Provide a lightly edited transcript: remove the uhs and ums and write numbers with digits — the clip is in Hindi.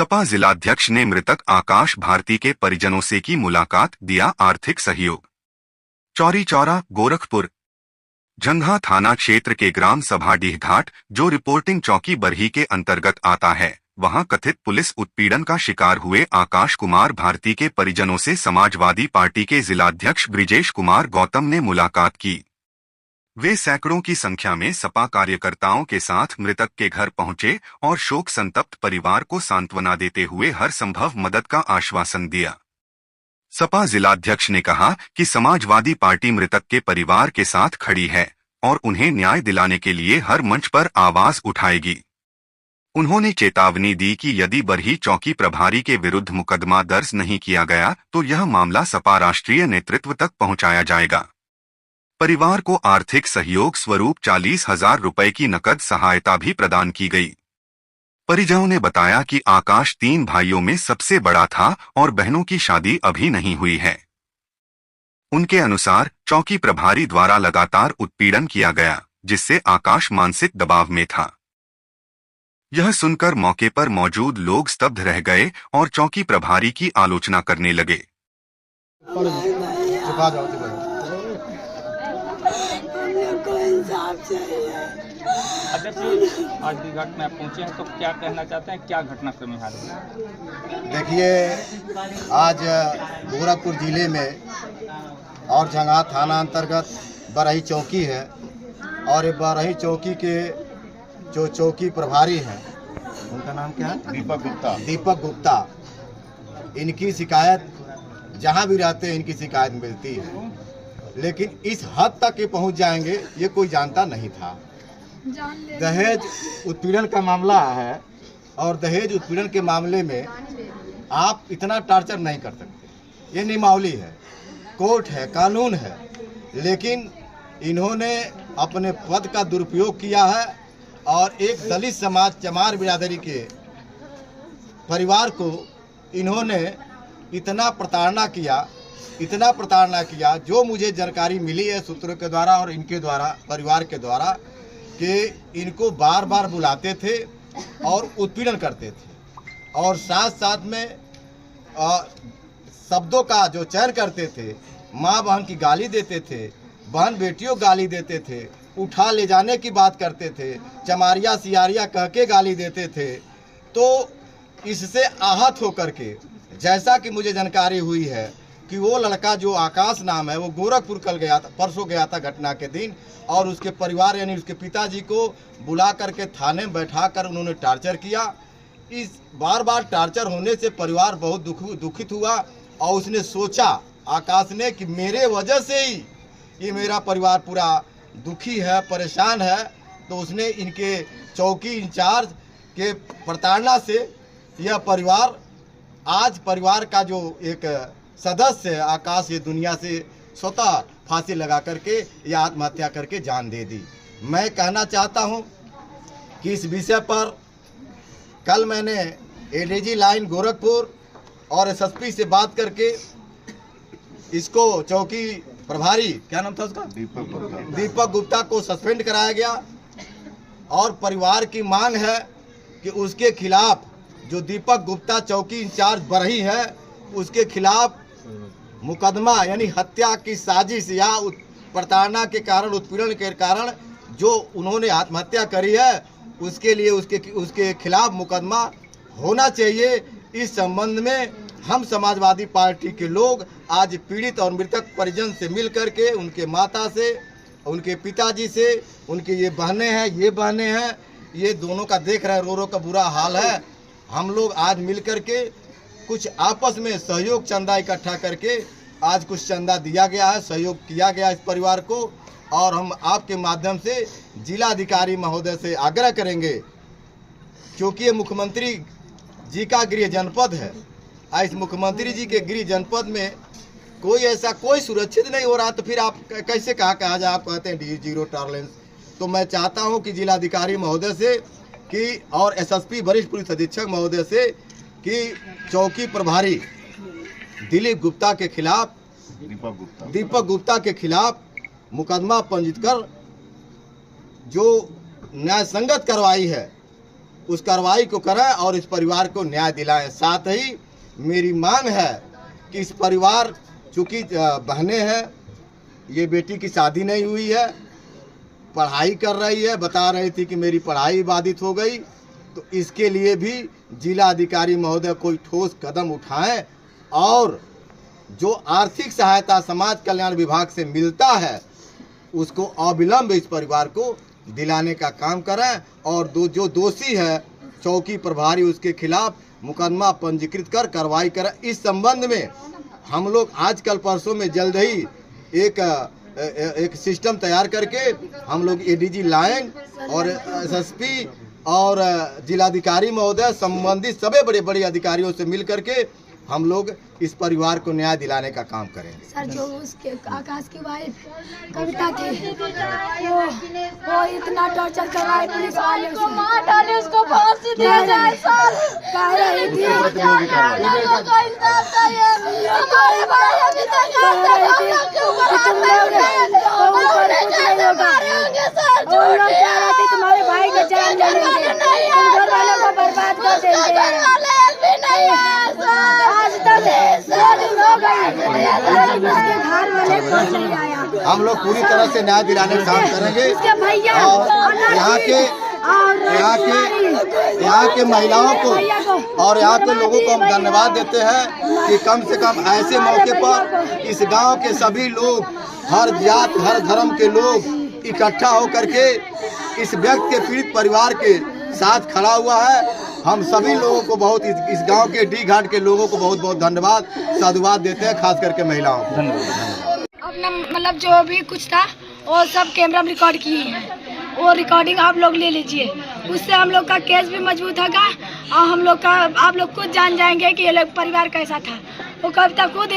सपा जिलाध्यक्ष ने मृतक आकाश भारती के परिजनों से की मुलाकात, दिया आर्थिक सहयोग। चौरी चौरा, गोरखपुर। जंघा थाना क्षेत्र के ग्राम सभा डीहघाट, जो रिपोर्टिंग चौकी बरही के अंतर्गत आता है, वहां कथित पुलिस उत्पीड़न का शिकार हुए आकाश कुमार भारती के परिजनों से समाजवादी पार्टी के जिलाध्यक्ष ब्रिजेश कुमार गौतम ने मुलाकात की। वे सैकड़ों की संख्या में सपा कार्यकर्ताओं के साथ मृतक के घर पहुंचे और शोक संतप्त परिवार को सांत्वना देते हुए हर संभव मदद का आश्वासन दिया। सपा जिलाध्यक्ष ने कहा कि समाजवादी पार्टी मृतक के परिवार के साथ खड़ी है और उन्हें न्याय दिलाने के लिए हर मंच पर आवाज उठाएगी। उन्होंने चेतावनी दी कि यदि बरही चौकी प्रभारी के विरुद्ध मुकदमा दर्ज नहीं किया गया तो यह मामला सपा राष्ट्रीय नेतृत्व तक पहुंचाया जाएगा। परिवार को आर्थिक सहयोग स्वरूप 40,000 रुपए की नकद सहायता भी प्रदान की गई। परिजनों ने बताया कि आकाश 3 भाइयों में सबसे बड़ा था और बहनों की शादी अभी नहीं हुई है। उनके अनुसार चौकी प्रभारी द्वारा लगातार उत्पीड़न किया गया, जिससे आकाश मानसिक दबाव में था। यह सुनकर मौके पर मौजूद लोग स्तब्ध रह गए और चौकी प्रभारी की आलोचना करने लगे। अध्यक्ष जी, आज डीहघाट में आप पहुंचे हैं तो क्या कहना चाहते हैं, क्या घटनाक्रम है? देखिए, आज गोरखपुर जिले में और जंघा थाना अंतर्गत बरही चौकी है और ये बरही चौकी के जो चौकी प्रभारी हैं, उनका नाम क्या है? दीपक गुप्ता। इनकी शिकायत जहां भी रहते हैं इनकी शिकायत मिलती है, लेकिन इस हद तक ये पहुंच जाएंगे ये कोई जानता नहीं था। दहेज उत्पीड़न का मामला है और दहेज उत्पीड़न के मामले में आप इतना टॉर्चर नहीं कर सकते। ये नियमावली है, कोर्ट है, कानून है, लेकिन इन्होंने अपने पद का दुरुपयोग किया है और एक दलित समाज चमार बिरादरी के परिवार को इन्होंने इतना प्रताड़ना किया, जो मुझे जानकारी मिली है सूत्रों के द्वारा और इनके द्वारा, परिवार के द्वारा, कि इनको बार बार बुलाते थे और उत्पीड़न करते थे और साथ साथ में शब्दों का जो चयन करते थे, माँ बहन की गाली देते थे, बहन बेटियों गाली देते थे, उठा ले जाने की बात करते थे, चमारिया सियारिया कह के गाली देते थे। तो इससे आहत होकर के, जैसा कि मुझे जानकारी हुई है कि वो लड़का जो आकाश नाम है, वो गोरखपुर परसों गया था घटना के दिन, और उसके परिवार यानी उसके पिताजी को बुला करके थाने में बैठा कर उन्होंने टार्चर किया। इस बार बार टार्चर होने से परिवार बहुत दुखित हुआ और उसने सोचा, आकाश ने, कि मेरे वजह से ही ये मेरा परिवार पूरा दुखी है, परेशान है। तो उसने इनके चौकी इंचार्ज के प्रताड़ना से यह परिवार, आज परिवार का जो एक सदस्य है आकाश, ये दुनिया से स्वतः फांसी लगा करके या आत्महत्या करके जान दे दी। मैं कहना चाहता हूं कि इस विषय पर कल मैंने एडीजी लाइन गोरखपुर और एसएसपी से बात करके इसको चौकी प्रभारी, क्या नाम था उसका, दीपक गुप्ता को सस्पेंड कराया गया और परिवार की मांग है कि उसके खिलाफ, जो दीपक गुप्ता चौकी इंचार्ज बरही है, उसके खिलाफ मुकदमा यानी हत्या की साजिश या प्रताड़ना के कारण, उत्पीड़न के कारण जो उन्होंने आत्महत्या करी है, उसके लिए उसके खिलाफ मुकदमा होना चाहिए। इस संबंध में हम समाजवादी पार्टी के लोग आज पीड़ित और मृतक परिजन से मिल करके, उनके माता से, उनके पिताजी से, उनके ये बहनें हैं, ये दोनों का देख रहे हैं, रो का बुरा हाल है। हम लोग आज मिल करके कुछ आपस में सहयोग चंदा इकट्ठा करके आज कुछ चंदा दिया गया है, सहयोग किया गया इस परिवार को। और हम आपके माध्यम से जिलाधिकारी महोदय से आग्रह करेंगे, क्योंकि ये मुख्यमंत्री जी का गृह जनपद है, इस मुख्यमंत्री जी के गृह जनपद में कोई सुरक्षित नहीं हो रहा, तो फिर आप कैसे कहा जाए? आप कहते हैं जीरो टॉलरेंस। तो मैं चाहता हूं कि जिलाधिकारी महोदय से कि और एसएसपी वरिष्ठ पुलिस अधीक्षक महोदय से कि चौकी प्रभारी दीपक गुप्ता के खिलाफ मुकदमा पंजीकृत कर जो न्याय संगत कार्रवाई है उस कार्रवाई को करें और इस परिवार को न्याय दिलाएं। साथ ही मेरी मांग है कि इस परिवार, चूँकि बहनें हैं, ये बेटी की शादी नहीं हुई है, पढ़ाई कर रही है, बता रही थी कि मेरी पढ़ाई बाधित हो गई, तो इसके लिए भी जिला अधिकारी महोदय कोई ठोस कदम उठाएं और जो आर्थिक सहायता समाज कल्याण विभाग से मिलता है उसको अविलंब इस परिवार को दिलाने का काम करें और जो दोषी है चौकी प्रभारी उसके खिलाफ मुकदमा पंजीकृत कर कार्रवाई करें। इस संबंध में हम लोग आजकल परसों में जल्द ही एक सिस्टम तैयार करके हम लोग एडीजी लाइन और एसएसपी और जिलाधिकारी महोदय संबंधित सभी बड़े बड़े अधिकारियों से मिल करके हम लोग इस परिवार को न्याय दिलाने का काम करेंगे। सर, जो उसके आकाश की वाइफ कविता थी, वो इतना टॉर्चर कर रहा है पुलिस वाले, उसको मार डाले, उसको फांसी दे जाए सर, कह रही थी तुम्हारे भाई को जान ले लेंगे, घर वालों को बर्बाद कर देंगे। आज तक हम लोग पूरी तरह से न्याय दिलाने का काम करेंगे और यहाँ के महिलाओं को और यहाँ के लोगों को हम धन्यवाद देते हैं कि कम से कम ऐसे मौके पर इस गांव के सभी लोग, हर जात हर धर्म के लोग इकट्ठा होकर के इस व्यक्ति के पीड़ित परिवार के साथ खड़ा हुआ है। हम सभी लोगों को बहुत, इस गांव के डी घाट के लोगों को बहुत बहुत धन्यवाद साधुवाद देते हैं, खास करके महिलाओं को। अपना मतलब जो भी कुछ था वो सब कैमरा में रिकॉर्ड किए हैं, वो रिकॉर्डिंग आप लोग ले लीजिए, उससे हम लोग का केस भी मजबूत होगा और हम लोग का, आप लोग खुद जान जाएंगे कि ये लोग परिवार कैसा था। वो कविता खुद